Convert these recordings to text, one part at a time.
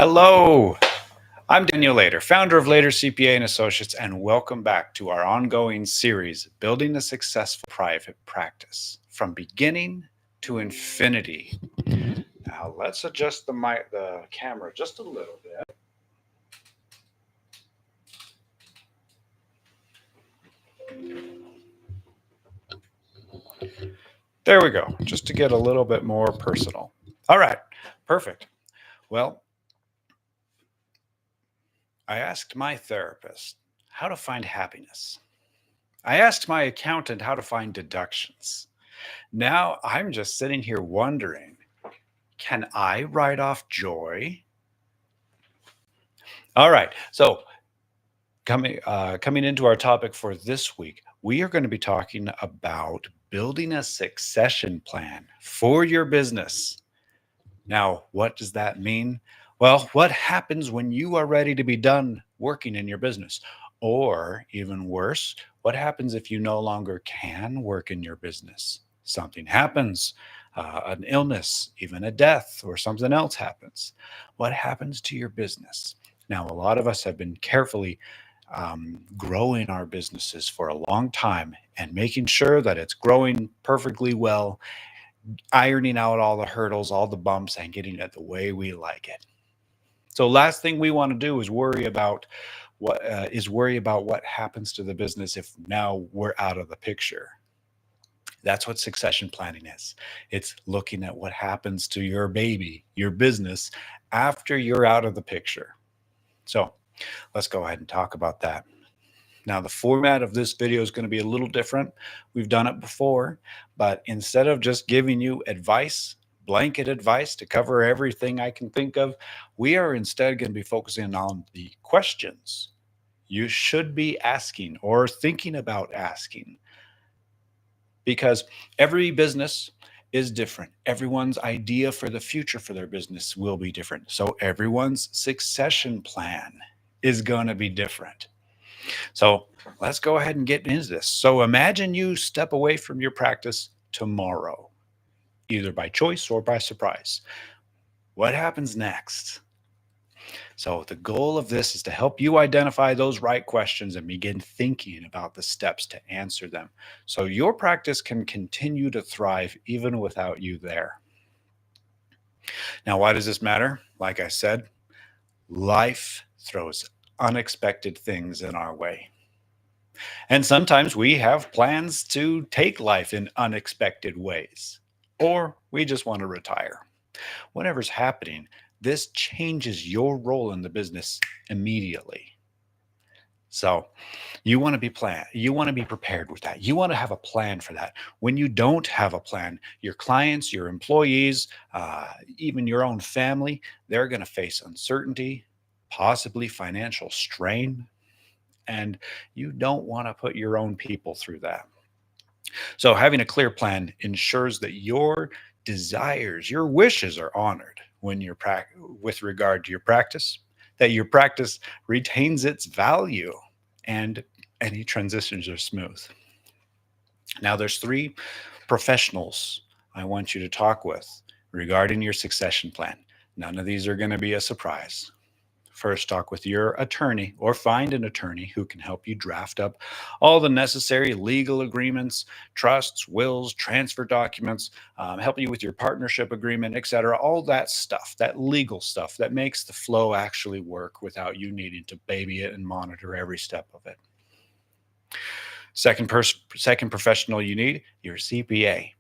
Hello, I'm Daniel Lader, founder of Lader CPA and Associates, and welcome back to our ongoing series, Building a Successful Private Practice from Beginning to Infinity. Now let's adjust the camera just a little bit. There we go, just to get a little bit more personal. All right, perfect. Well, I asked my therapist how to find happiness. I asked my accountant how to find deductions. Now I'm just sitting here wondering, can I write off joy? All right. So coming into our topic for this week, we are going to be talking about building a succession plan for your business. Now, what does that mean? Well, what happens when you are ready to be done working in your business? Or even worse, what happens if you no longer can work in your business? Something happens, an illness, even a death, or something else happens. What happens to your business? Now, a lot of us have been carefully growing our businesses for a long time and making sure that it's growing perfectly well, ironing out all the hurdles, all the bumps, and getting it the way we like it. So, last thing we want to do is worry about what happens to the business if now we're out of the picture. That's what succession planning is. It's looking at what happens to your baby, your business, after you're out of the picture. So, let's go ahead and talk about that. Now, the format of this video is going to be a little different. We've done it before, but instead of just giving you advice, blanket advice to cover everything I can think of, we are instead going to be focusing on the questions you should be asking or thinking about asking, because every business is different. Everyone's idea for the future for their business will be different. So everyone's succession plan is going to be different. So let's go ahead and get into this. So imagine you step away from your practice tomorrow, either by choice or by surprise. What happens next? So the goal of this is to help you identify those right questions and begin thinking about the steps to answer them, so your practice can continue to thrive even without you there. Now, why does this matter? Like I said, life throws unexpected things in our way. And sometimes we have plans to take life in unexpected ways, or we just want to retire. Whatever's happening, this changes your role in the business immediately. So you want to be prepared with that. You want to have a plan for that. When you don't have a plan, your clients, your employees, even your own family, they're going to face uncertainty, possibly financial strain, and you don't want to put your own people through that. So having a clear plan ensures that your desires, your wishes are honored when with regard to your practice, that your practice retains its value, and any transitions are smooth. Now there's three professionals I want you to talk with regarding your succession plan. None of these are going to be a surprise. First, talk with your attorney or find an attorney who can help you draft up all the necessary legal agreements, trusts, wills, transfer documents, help you with your partnership agreement, etc. All that stuff, that legal stuff that makes the flow actually work without you needing to baby it and monitor every step of it. Second professional you need, your CPA.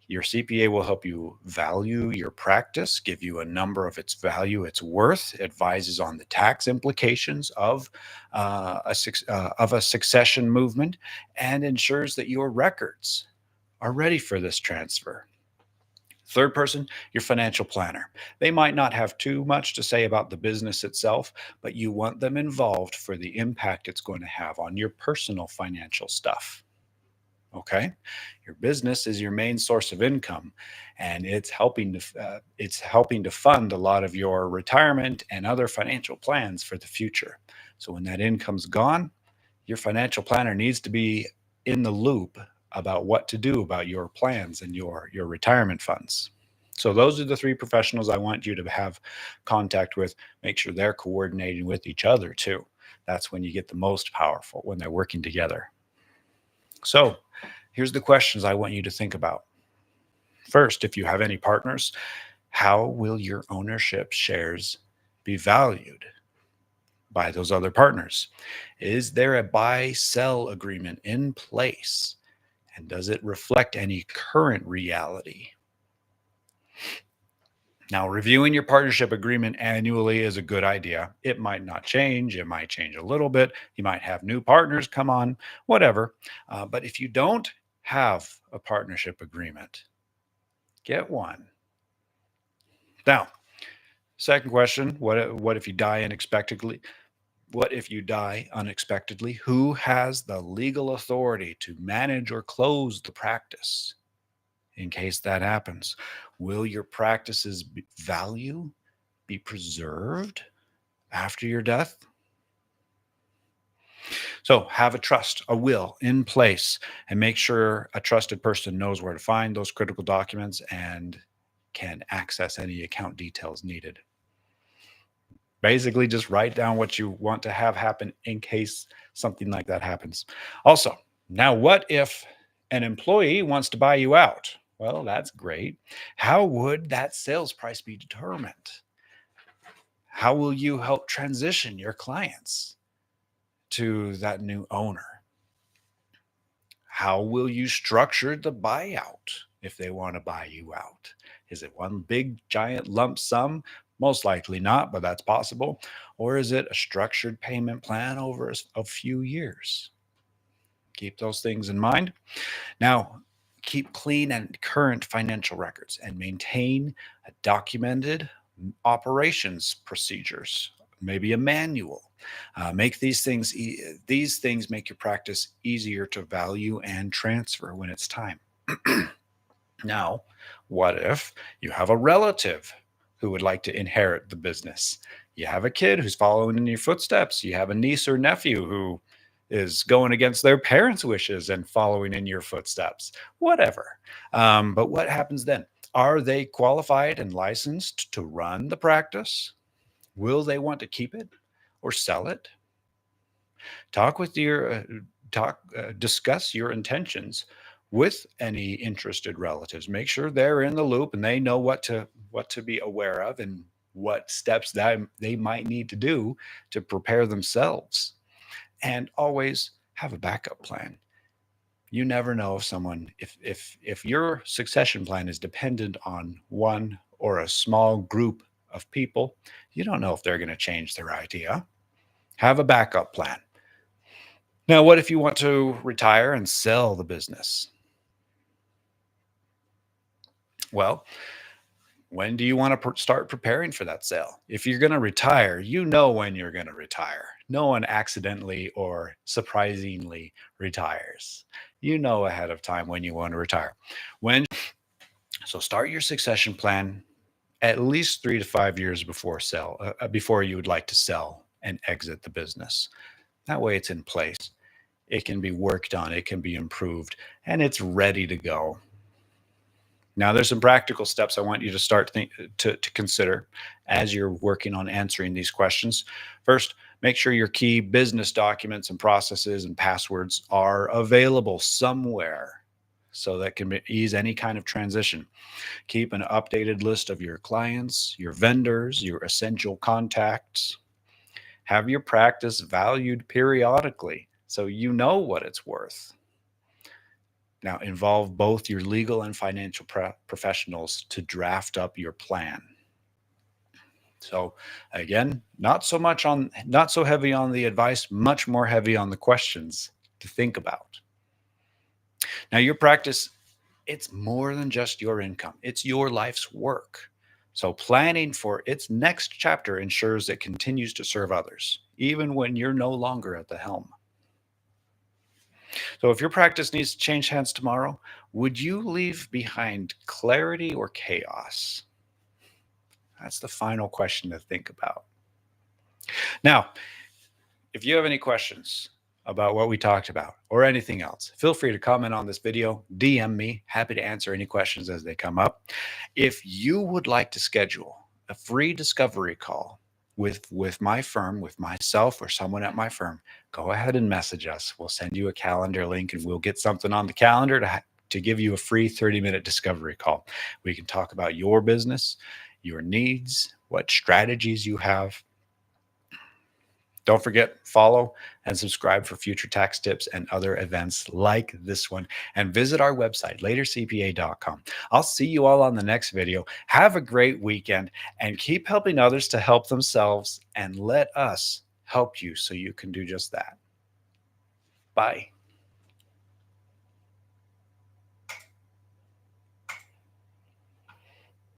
Your CPA will help you value your practice, give you a number of its value, its worth, advises on the tax implications of a succession movement, and ensures that your records are ready for this transfer. Third person, your financial planner. They might not have too much to say about the business itself, but you want them involved for the impact it's going to have on your personal financial stuff. Okay, your business is your main source of income, and it's helping to fund a lot of your retirement and other financial plans for the future. So when that income's gone, your financial planner needs to be in the loop about what to do about your plans and your retirement funds. So those are the three professionals I want you to have contact with. Make sure they're coordinating with each other too. That's when you get the most powerful, when they're working together. So here's the questions I want you to think about. First, if you have any partners, how will your ownership shares be valued by those other partners? Is there a buy sell agreement in place? And does it reflect any current reality? Now, reviewing your partnership agreement annually is a good idea. It might not change, it might change a little bit. You might have new partners come on, whatever. But if you don't have a partnership agreement, get one. Now, second question, what if you die unexpectedly? What if you die unexpectedly? Who has the legal authority to manage or close the practice in case that happens? Will your practice's value be preserved after your death? So have a trust, a will in place, and make sure a trusted person knows where to find those critical documents and can access any account details needed. Basically, just write down what you want to have happen in case something like that happens. Also, now what if an employee wants to buy you out? Well, that's great. How would that sales price be determined? How will you help transition your clients to that new owner? How will you structure the buyout if they want to buy you out? Is it one big giant lump sum? Most likely not, but that's possible. Or is it a structured payment plan over a few years? Keep those things in mind. Now, keep clean and current financial records and maintain a documented operations procedures, maybe a manual. Make these things make your practice easier to value and transfer when it's time. Now, what if you have a relative who would like to inherit the business? You have a kid who's following in your footsteps. You have a niece or nephew who is going against their parents' wishes and following in your footsteps, whatever. But what happens then? Are they qualified and licensed to run the practice? Will they want to keep it or sell it? Talk with your discuss your intentions with any interested relatives. Make sure they're in the loop and they know what to be aware of and what steps that they might need to do to prepare themselves. And always have a backup plan. You never know if someone if your succession plan is dependent on one or a small group of people, you don't know if they're going to change their idea. Have a backup plan. Now, what if you want to retire and sell the business? Well, when do you want to start preparing for that sale? If you're going to retire, you know when you're going to retire. No one accidentally or surprisingly retires. You know ahead of time when you want to retire. When so start your succession plan at least 3 to 5 years before you would like to sell and exit the business. That way it's in place. It can be worked on, it can be improved, and it's ready to go. Now, there's some practical steps I want you to to consider as you're working on answering these questions. First, make sure your key business documents and processes and passwords are available somewhere so that can ease any kind of transition. Keep an updated list of your clients, your vendors, your essential contacts. Have your practice valued periodically so you know what it's worth. Now, involve both your legal and financial professionals to draft up your plan. So, again, not so heavy on the advice, much more heavy on the questions to think about. Now, your practice, it's more than just your income, it's your life's work. So, planning for its next chapter ensures it continues to serve others, even when you're no longer at the helm. So, if your practice needs to change hands tomorrow, would you leave behind clarity or chaos? That's the final question to think about. Now, if you have any questions about what we talked about or anything else, feel free to comment on this video, DM me. Happy to answer any questions as they come up. If you would like to schedule a free discovery call with my firm, with myself or someone at my firm, go ahead and message us. We'll send you a calendar link and we'll get something on the calendar to give you a free 30-minute discovery call. We can talk about your business, your needs, what strategies you have. Don't forget, follow and subscribe for future tax tips and other events like this one. And visit our website, latercpa.com. I'll see you all on the next video. Have a great weekend and keep helping others to help themselves. And let us help you so you can do just that. Bye.